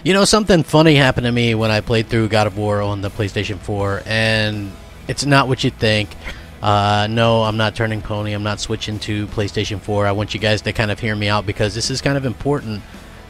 You know, something funny happened to me when I played through God of War on the PlayStation 4, and it's not what you think. No, I'm not turning pony. I'm not switching to PlayStation 4. I want you guys to kind of hear me out because this is kind of important,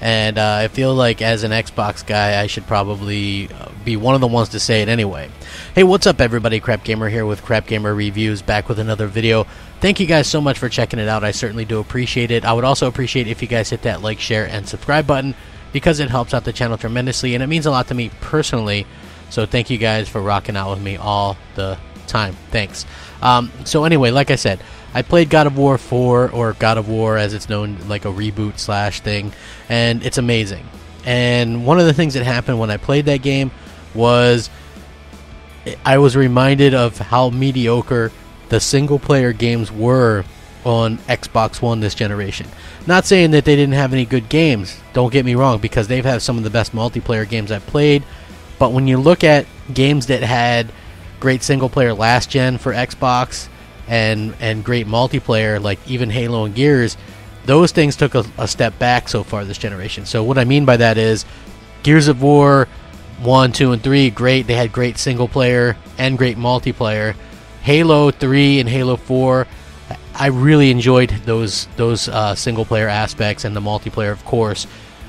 and I feel like as an Xbox guy, I should probably be one of the ones to say it anyway. Hey, what's up, everybody? Crapgamer here with Crapgamer Reviews, back with another video. Thank you guys so much for checking it out. I certainly do appreciate it. I would also appreciate if you guys hit that like, share, and subscribe button, because it helps out the channel tremendously, and it means a lot to me personally. So thank you guys for rocking out with me all the time. Thanks. So anyway, like I said, I played God of War 4, or God of War as it's known, like a reboot slash thing, and it's amazing. And one of the things that happened when I played that game was I was reminded of how mediocre the single player games were on Xbox One this generation. Not saying that they didn't have any good games, don't get me wrong, because they've had some of the best multiplayer games I've played, but when you look at games that had great single player last gen for Xbox and great multiplayer, like even Halo and Gears, those things took a step back so far this generation. So what I mean by that is Gears of War 1, 2, and 3, great, they had great single player and great multiplayer. Halo 3 and Halo 4, I really enjoyed those single player aspects, and the multiplayer, of course.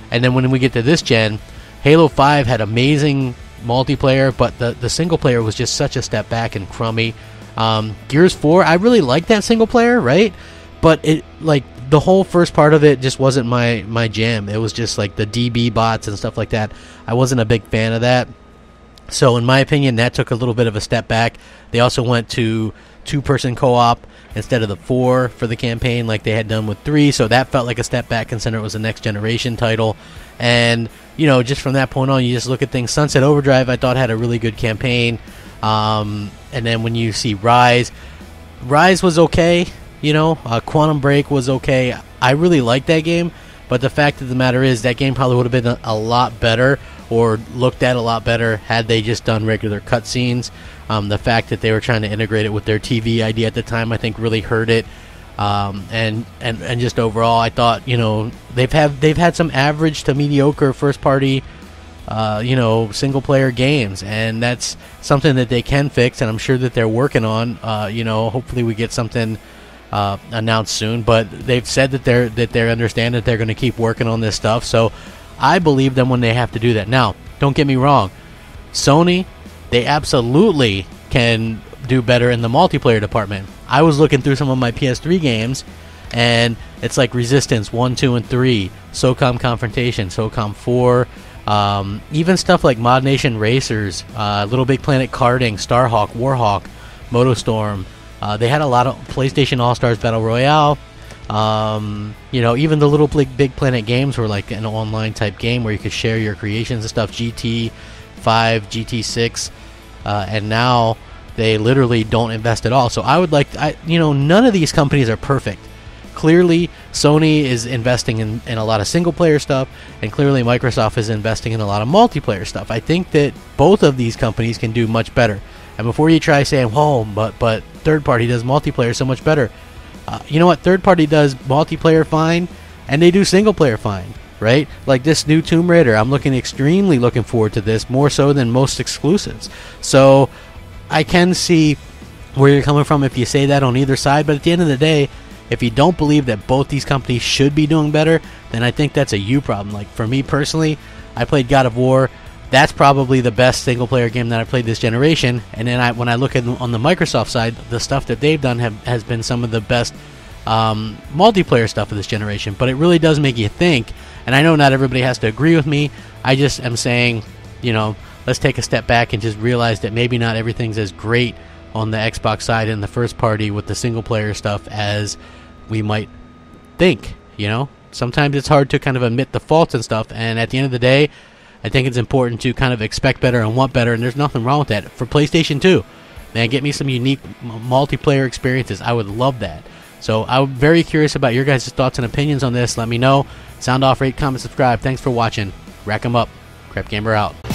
And then when we get to this gen, Halo 5 had amazing multiplayer, but the single player was just such a step back and crummy. Gears 4, I really liked that single player, right? But it, like, the whole first part of it just wasn't my jam. It was just like the DB bots and stuff like that. I wasn't a big fan of that. So in my opinion, that took a little bit of a step back. They also went to two-person co-op instead of the 4 for the campaign like they had done with 3, so that felt like a step back considering it was a next generation title. And you know, just from that point on, you just look at things. Sunset Overdrive, I thought, had a really good campaign, and then when you see Rise was okay, you know. Quantum Break was okay. I really liked that game, but the fact of the matter is that game probably would have been a lot better, or looked at a lot better, had they just done regular cutscenes. The fact that they were trying to integrate it with their TV ID at the time, I think, really hurt it. And just overall, I thought, you know, they've had some average to mediocre first party, you know, single player games, and that's something that they can fix, and I'm sure that they're working on. You know, hopefully we get something announced soon. But they've said that they understand that they're going to keep working on this stuff. So I believe them when they have to do that. Now, don't get me wrong, Sony, they absolutely can do better in the multiplayer department. I was looking through some of my PS3 games, and it's like Resistance 1, 2, and 3, SOCOM Confrontation, SOCOM 4, even stuff like Mod Nation Racers, Little Big Planet Karting, Starhawk, Warhawk, MotoStorm. They had a lot of PlayStation All-Stars Battle Royale. You know, even the Little Big Planet games were like an online type game where you could share your creations and stuff. GT5, GT6, and now they literally don't invest at all. So I would like, you know, none of these companies are perfect. Clearly, Sony is investing in a lot of single player stuff, and clearly Microsoft is investing in a lot of multiplayer stuff. I think that both of these companies can do much better. And before you try saying, "Oh, but third party does multiplayer so much better," you know what? Third party does multiplayer fine, and they do single player fine, right? Like this new Tomb Raider, I'm extremely looking forward to this, more so than most exclusives. So I can see where you're coming from if you say that on either side, but at the end of the day, if you don't believe that both these companies should be doing better, then I think that's a you problem. Like for me personally, I played God of War. That's probably the best single player game that I played this generation. And then when I look at on the Microsoft side, the stuff that they've done has been some of the best multiplayer stuff of this generation. But it really does make you think. And I know not everybody has to agree with me. I just am saying, you know, let's take a step back and just realize that maybe not everything's as great on the Xbox side in the first party with the single player stuff as we might think, you know. Sometimes it's hard to kind of admit the faults and stuff, and at the end of the day, I think it's important to kind of expect better and want better, and there's nothing wrong with that. For PlayStation 2, man, get me some unique multiplayer experiences. I would love that. So I'm very curious about your guys' thoughts and opinions on this. Let me know. Sound off, rate, comment, subscribe. Thanks for watching. Rack 'em up. Crapgamer out.